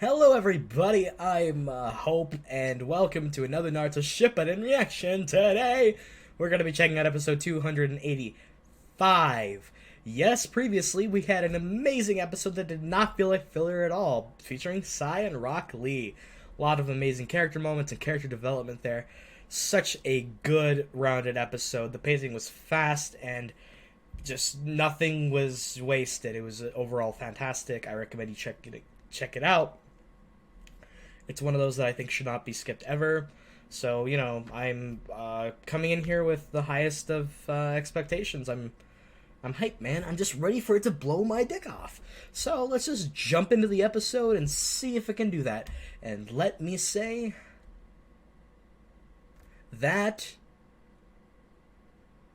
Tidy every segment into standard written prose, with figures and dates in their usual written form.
Hello everybody, I'm Hope, and welcome to another Naruto Shippuden reaction. Today, we're going to be checking out episode 285. Yes, previously we had an amazing episode that did not feel like filler at all, featuring Sai and Rock Lee. A lot of amazing character moments and character development there. Such a good, rounded episode. The pacing was fast and just nothing was wasted. It was overall fantastic. I recommend you check it out. It's one of those that I think should not be skipped ever. So, I'm coming in here with the highest of expectations. I'm hyped, man. I'm just ready for it to blow my dick off. So let's just jump into the episode and see if it can do that. And let me say that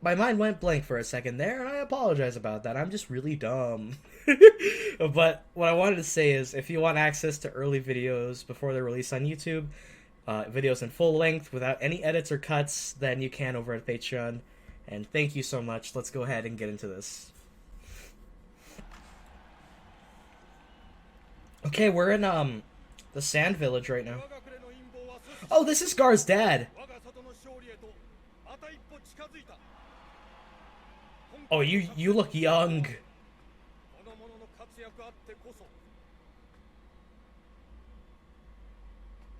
my mind went blank for a second there, and I apologize about that. I'm just really dumb. But what I wanted to say is, if you want access to early videos before they're released on YouTube, videos in full length without any edits or cuts, then you can over at Patreon. And thank you so much. Let's go ahead and get into this. Okay, we're in the Sand Village right now. Oh, this is Gar's dad. Oh, you look young.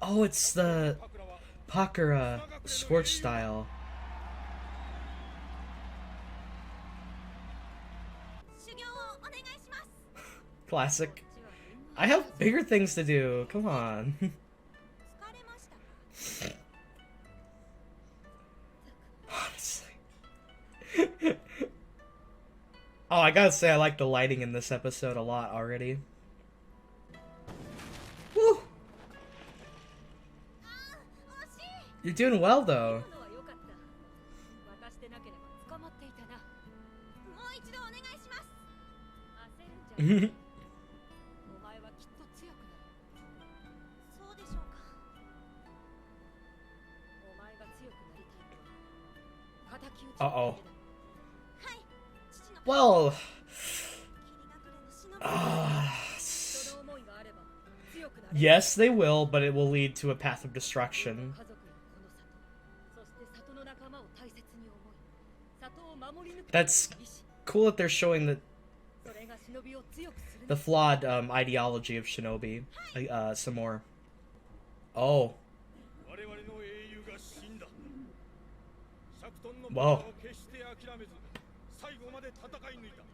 Oh, it's the Pakura Scorch style. Classic. I have bigger things to do. Come on. Honestly. Oh, I gotta say, I like the lighting in this episode a lot already. Woo! You're doing well, though. Uh-oh. Well... yes, they will, but it will lead to a path of destruction. That's cool that they're showing the flawed ideology of Shinobi some more. Oh. Whoa.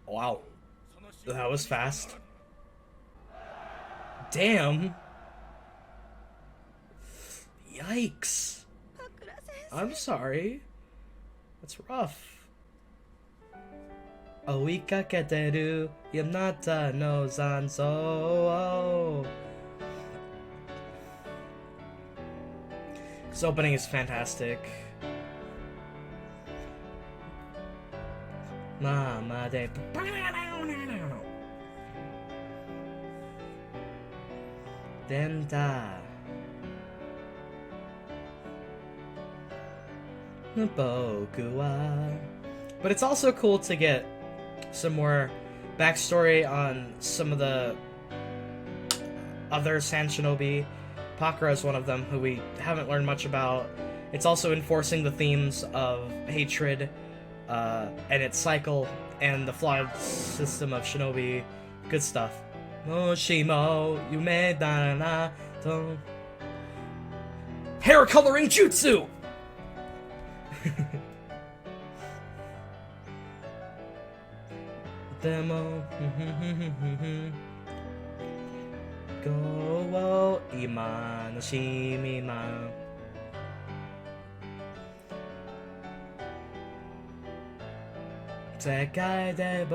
Wow. That was fast. Damn. Yikes. I'm sorry. That's rough. 追いかけてるあなたの残像 This opening is fantastic. Mama de Denta But it's also cool to get some more backstory on some of the other Sand Shinobi. Pakura is one of them, who we haven't learned much about. It's also enforcing the themes of hatred and its cycle and the flawed system of Shinobi. Good stuff. Hair coloring jutsu! Demo. Go ima no shimi ma. Sekai de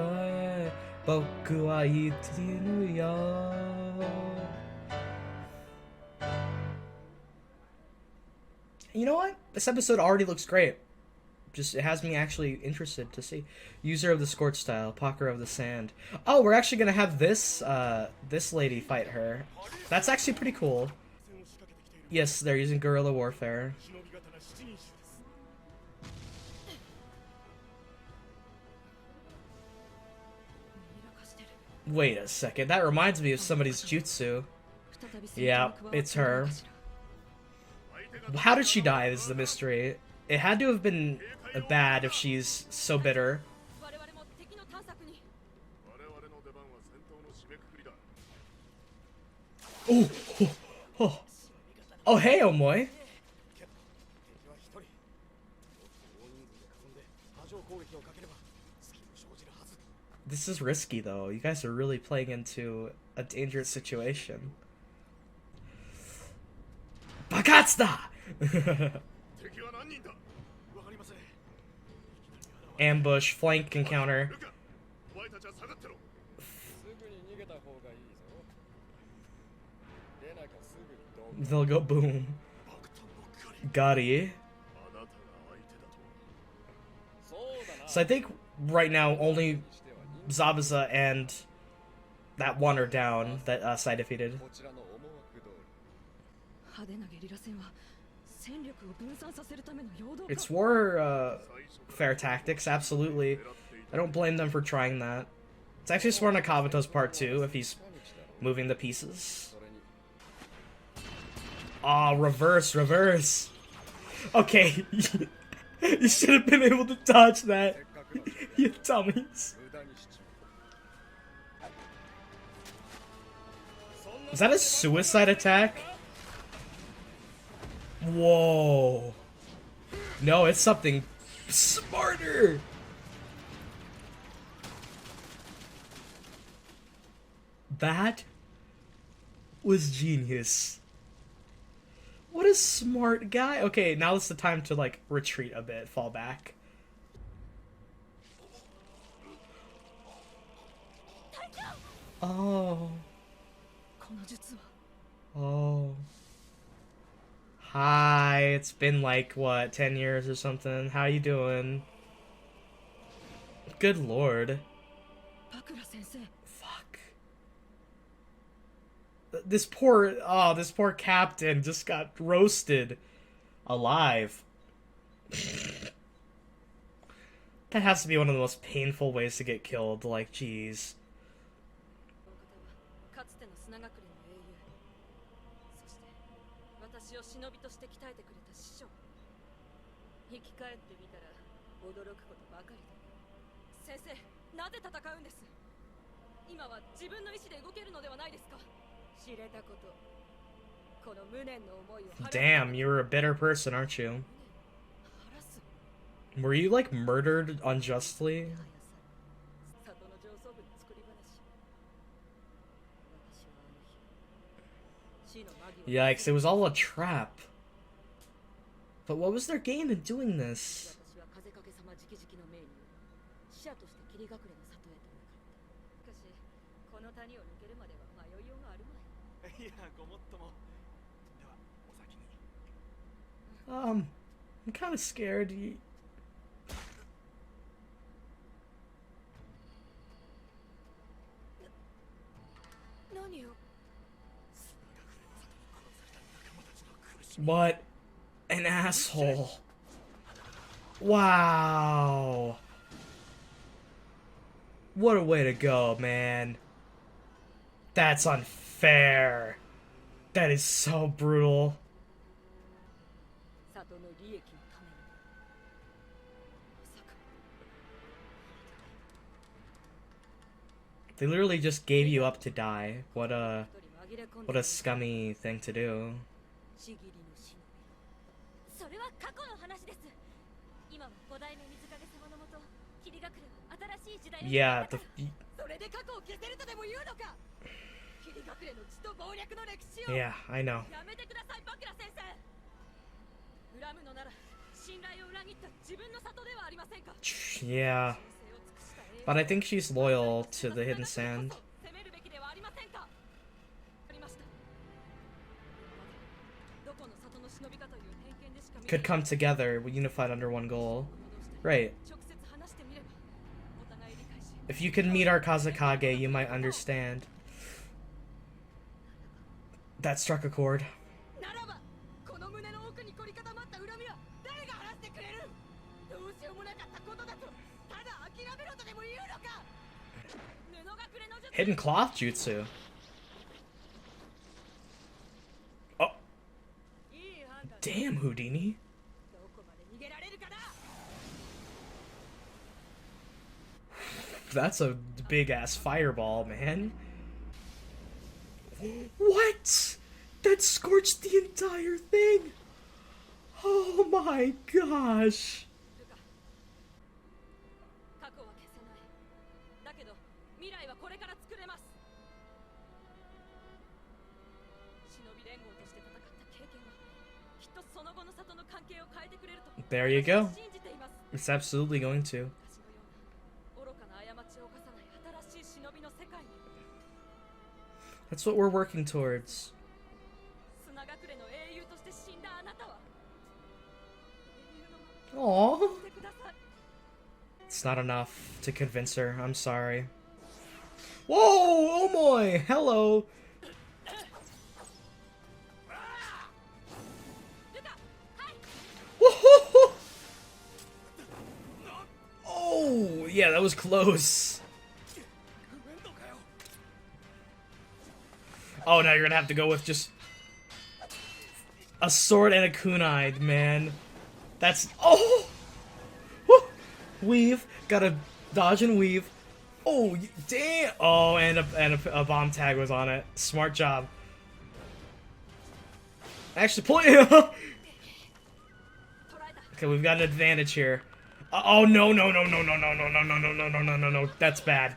boku wa itiru yo. You know what? This episode already looks great. It has me actually interested to see. User of the Scorch style, Pakura of the Sand. Oh, we're actually gonna have this this lady fight her. That's actually pretty cool. Yes, they're using guerrilla warfare. Wait a second, that reminds me of somebody's jutsu. Yeah, it's her. How did she die is the mystery. It had to have been bad if she's so bitter. Oh, oh, oh. Oh, hey, Omoy. This is risky, though. You guys are really playing into a dangerous situation. Bakatsuda! Ambush, flank encounter. They'll go boom. Gotti. So I think right now only Zabuza and that one are down that Sai defeated. It's war fair tactics, absolutely. I don't blame them for trying that. It's actually smart on Kabuto's part too, if he's moving the pieces. Aw, oh, reverse. Okay, you should have been able to dodge that, you dummies. Is that a suicide attack? Whoa. No, it's something smarter. That was genius. What a smart guy. Okay, now is the time to, like, retreat a bit, fall back. Oh. Oh. Hi, it's been like, what, 10 years or something? How you doing? Good lord. Fuck. This poor captain just got roasted alive. That has to be one of the most painful ways to get killed, like, jeez. Damn, you're a bitter person, aren't you? Were you, like, murdered unjustly? Yikes, it was all a trap. But what was their gain in doing this? I'm kind of scared. What an asshole. Wow. What a way to go, man. That's unfair. That is so brutal. They literally just gave you up to die. What a scummy thing to do. Yeah, yeah, I know. Yeah. But I think she's loyal to the Hidden Sand. Could come together, unified under one goal. Right. If you can meet our Kazekage, you might understand. That struck a chord. Hidden cloth jutsu. Damn, Houdini. That's a big-ass fireball, man. What? That scorched the entire thing! Oh my gosh! There you go. It's absolutely going to. That's what we're working towards. Aww. It's not enough to convince her. I'm sorry. Whoa! Oh my! Hello! Oh! Yeah, that was close. Oh, now you're gonna have to go with just a sword and a kunai, man. That's... Oh! Woo! Weave. Gotta dodge and weave. Oh, damn! Oh, and a bomb tag was on it. Smart job. Actually, pull it. Okay, we've got an advantage here. Oh no no no no no no no no no no no no no no no! That's bad.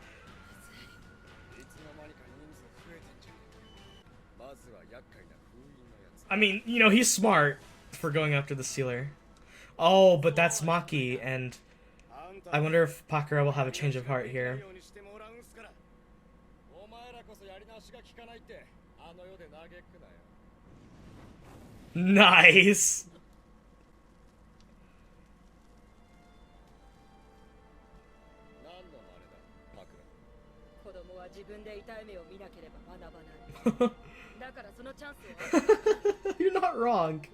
I mean, you know, he's smart for going after the sealer. Oh, but that's Maki, and I wonder if Pakura will have a change of heart here. Nice! You're not wrong.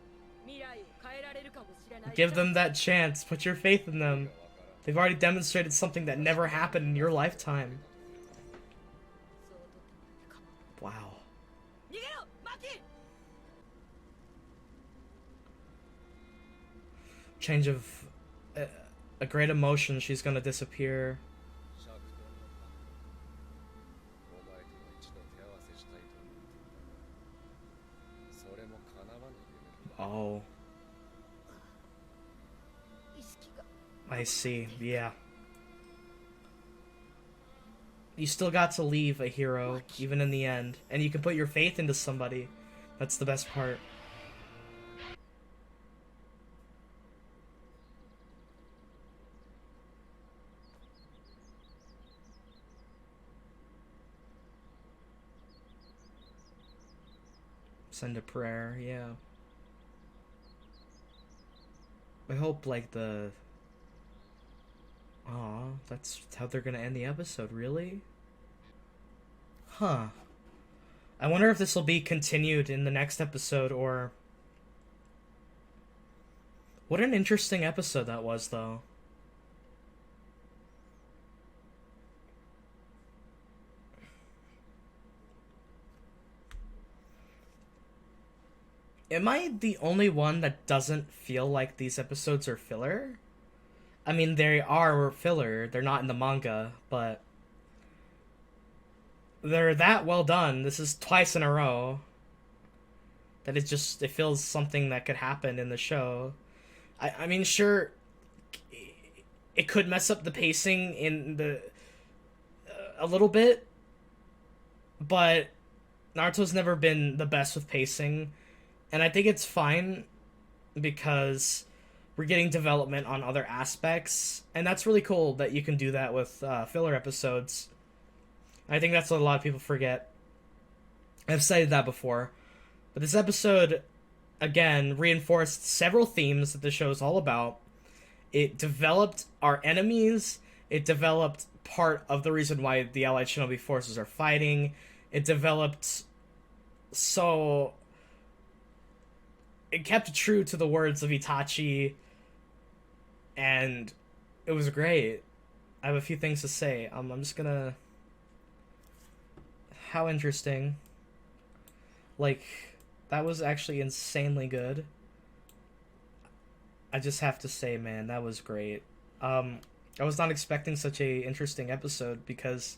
Give them that chance. Put your faith in them. They've already demonstrated something that never happened in your lifetime. Wow. Change of a great emotion. She's gonna disappear. Oh. I see, yeah. You still got to leave a hero, even in the end. And you can put your faith into somebody. That's the best part. Send a prayer, yeah. I hope, like, the... Aw, that's how they're gonna end the episode, really? Huh. I wonder if this will be continued in the next episode, or... What an interesting episode that was, though. Am I the only one that doesn't feel like these episodes are filler? I mean, they are filler. They're not in the manga, but they're that well done. This is twice in a row that it feels something that could happen in the show. I mean, sure, it could mess up the pacing in the a little bit, but Naruto's never been the best with pacing. And I think it's fine because we're getting development on other aspects. And that's really cool that you can do that with filler episodes. I think that's what a lot of people forget. I've cited that before. But this episode, again, reinforced several themes that the show is all about. It developed our enemies. It developed part of the reason why the Allied Shinobi forces are fighting. It developed so... It kept true to the words of Itachi, and it was great. I have a few things to say. I'm just gonna... How interesting. Like, that was actually insanely good. I just have to say, man, that was great. Um, I was not expecting such a interesting episode because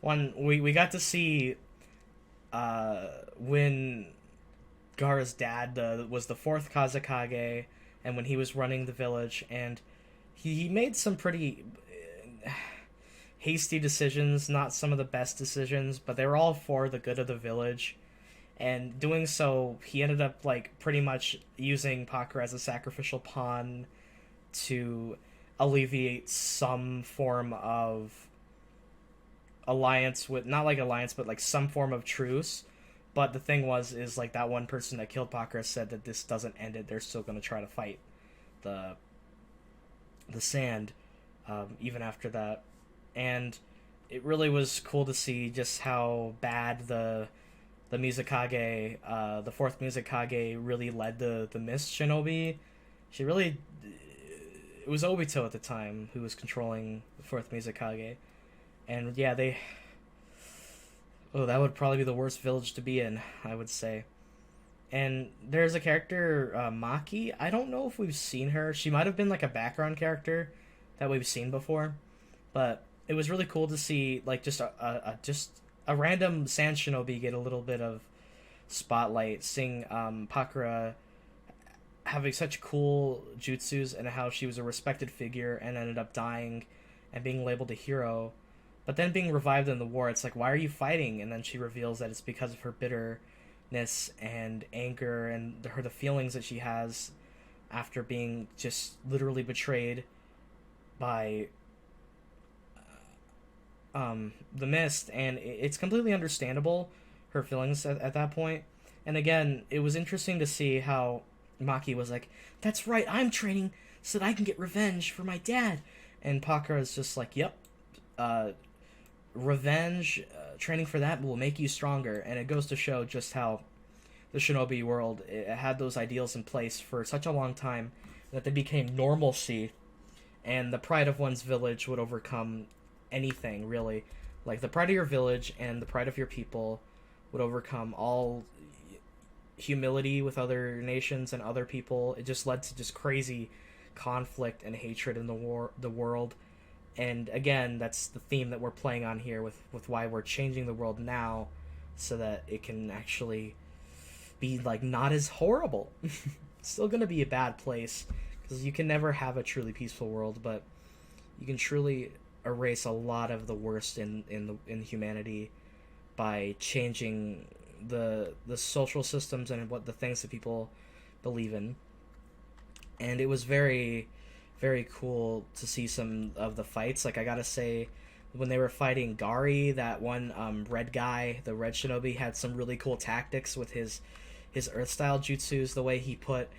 one, we got to see when Gaara's dad was the fourth Kazekage, and when he was running the village, and he made some pretty hasty decisions, not some of the best decisions, but they were all for the good of the village. And doing so, he ended up like pretty much using Pakura as a sacrificial pawn to alleviate some form of alliance with, not like alliance, but like some form of truce. But the thing was, is like that one person that killed Pakura said that this doesn't end it. They're still going to try to fight the sand, even after that. And it really was cool to see just how bad the Mizukage, the fourth Mizukage, really led the Mist Shinobi. She really, it was Obito at the time who was controlling the fourth Mizukage, and yeah, that would probably be the worst village to be in, I would say. And there's a character, Maki. I don't know if we've seen her. She might have been like a background character that we've seen before, but it was really cool to see like just a random sand shinobi get a little bit of spotlight, seeing Pakura having such cool jutsus and how she was a respected figure and ended up dying and being labeled a hero, but then being revived in the war. It's like, why are you fighting? And then she reveals that it's because of her bitterness and anger and the feelings that she has after being just literally betrayed by the Mist, and it's completely understandable, her feelings at that point. And again, it was interesting to see how Maki was like, that's right, I'm training so that I can get revenge for my dad. And Pakura is just like, yep, revenge, training for that will make you stronger. And it goes to show just how the shinobi world, it had those ideals in place for such a long time that they became normalcy, and the pride of one's village would overcome anything, really. Like, the pride of your village and the pride of your people would overcome all humility with other nations and other people. It just led to just crazy conflict and hatred in the world. And again, that's the theme that we're playing on here with why we're changing the world now, so that it can actually be like not as horrible. It's still gonna be a bad place, because you can never have a truly peaceful world, but you can truly erase a lot of the worst in humanity by changing the social systems and what the things that people believe in. And it was very, very cool to see some of the fights. Like, I gotta say, when they were fighting Gari, that one red guy, the red shinobi, had some really cool tactics with his earth style jutsus. The way he put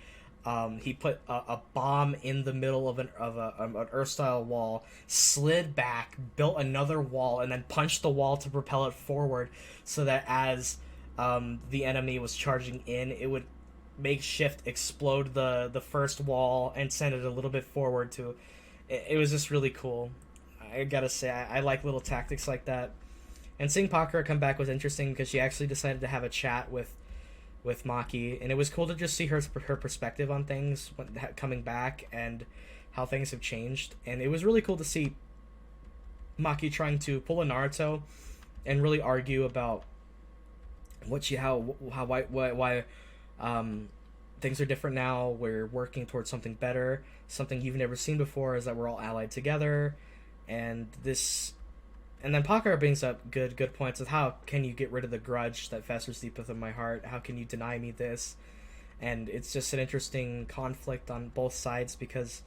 a bomb in the middle of an earth style wall, slid back, built another wall, and then punched the wall to propel it forward, so that as the enemy was charging in, it would makeshift explode the first wall and send it a little bit forward to. It was just really cool. I gotta say, I like little tactics like that. And seeing Pakura come back was interesting because she actually decided to have a chat with Maki, and it was cool to just see her perspective on things coming back and how things have changed. And it was really cool to see Maki trying to pull a Naruto and really argue about why things are different now. We're working towards something better. Something you've never seen before is that we're all allied together, and this. And then Pakura brings up good points of how can you get rid of the grudge that festers deep within my heart? How can you deny me this? And it's just an interesting conflict on both sides, because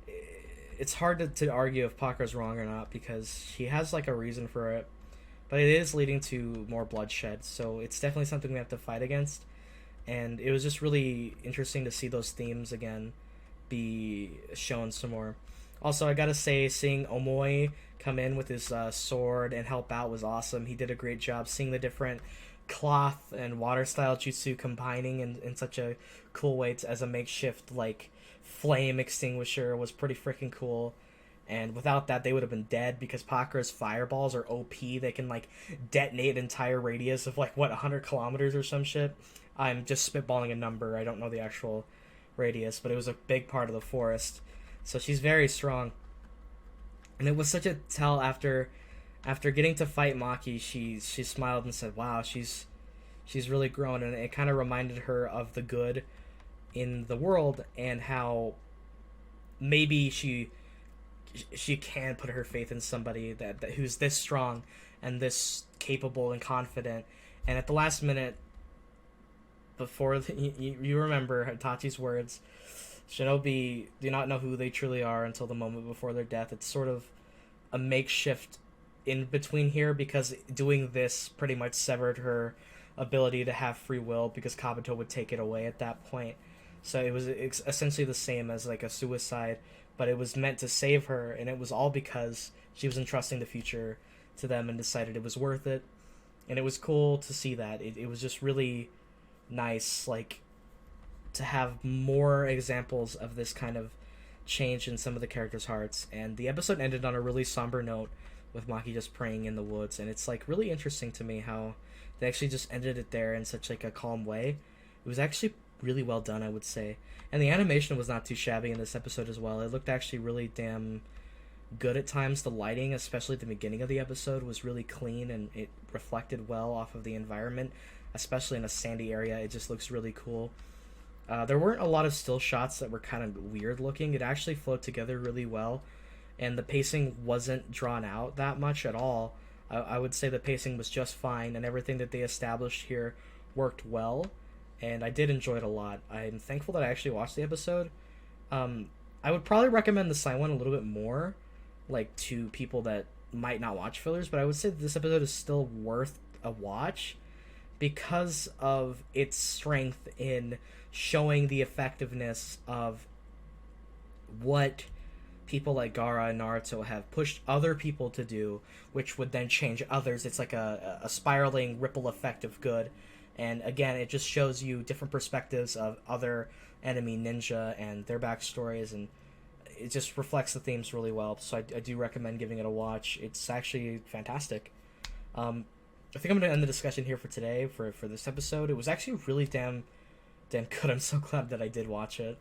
it's hard to argue if Pakura's wrong or not, because she has like a reason for it. But it is leading to more bloodshed, so it's definitely something we have to fight against. And it was just really interesting to see those themes again be shown some more. Also, I gotta say, seeing Omoi come in with his sword and help out was awesome. He did a great job. Seeing the different cloth and water style jutsu combining in such a cool way as a makeshift like flame extinguisher was pretty freaking cool. And without that, they would have been dead, because Pakura's fireballs are OP. They can like detonate an entire radius of like 100 kilometers or some shit. I'm just spitballing a number. I don't know the actual radius, but it was a big part of the forest. So she's very strong. And it was such a tell after getting to fight Maki, she smiled and said, "Wow, she's really grown," and it kind of reminded her of the good in the world and how maybe she can put her faith in somebody that who's this strong and this capable and confident. And at the last minute, before you remember Hitachi's words, "Shinobi do not know who they truly are until the moment before their death." It's sort of a makeshift in between here, because doing this pretty much severed her ability to have free will, because Kabuto would take it away at that point. So it was essentially the same as like a suicide, but it was meant to save her, and it was all because she was entrusting the future to them and decided it was worth it. And it was cool to see that. It was just really nice, like, to have more examples of this kind of change in some of the characters' hearts. And the episode ended on a really somber note, with Maki just praying in the woods, and it's like really interesting to me how they actually just ended it there in such like a calm way. It was actually really well done, I would say, and the animation was not too shabby in this episode as well. It looked actually really damn good at times. The lighting, especially at the beginning of the episode, was really clean, and it reflected well off of the environment, especially in a sandy area. It just looks really cool. There weren't a lot of still shots that were kind of weird looking. It actually flowed together really well, and the pacing wasn't drawn out that much at all. I would say the pacing was just fine, and everything that they established here worked well, and I did enjoy it a lot. I'm thankful that I actually watched the episode. I would probably recommend the Sign one a little bit more, like, to people that might not watch fillers, but I would say that this episode is still worth a watch because of its strength in showing the effectiveness of what people like Gaara and Naruto have pushed other people to do, which would then change others. It's like a spiraling ripple effect of good. And again, it just shows you different perspectives of other enemy ninja and their backstories, and it just reflects the themes really well. So I do recommend giving it a watch. It's actually fantastic. I think I'm going to end the discussion here for today, for this episode. It was actually really damn good. I'm so glad that I did watch it.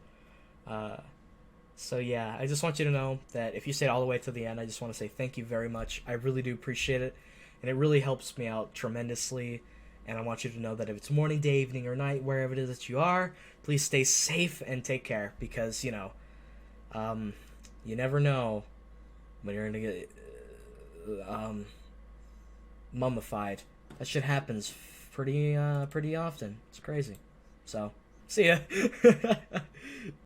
So yeah, I just want you to know that if you stayed all the way to the end, I just want to say thank you very much. I really do appreciate it, and it really helps me out tremendously. And I want you to know that if it's morning, day, evening, or night, wherever it is that you are, please stay safe and take care, because, you know, you never know when you're gonna get mummified. That shit happens pretty often. It's crazy. So, see ya.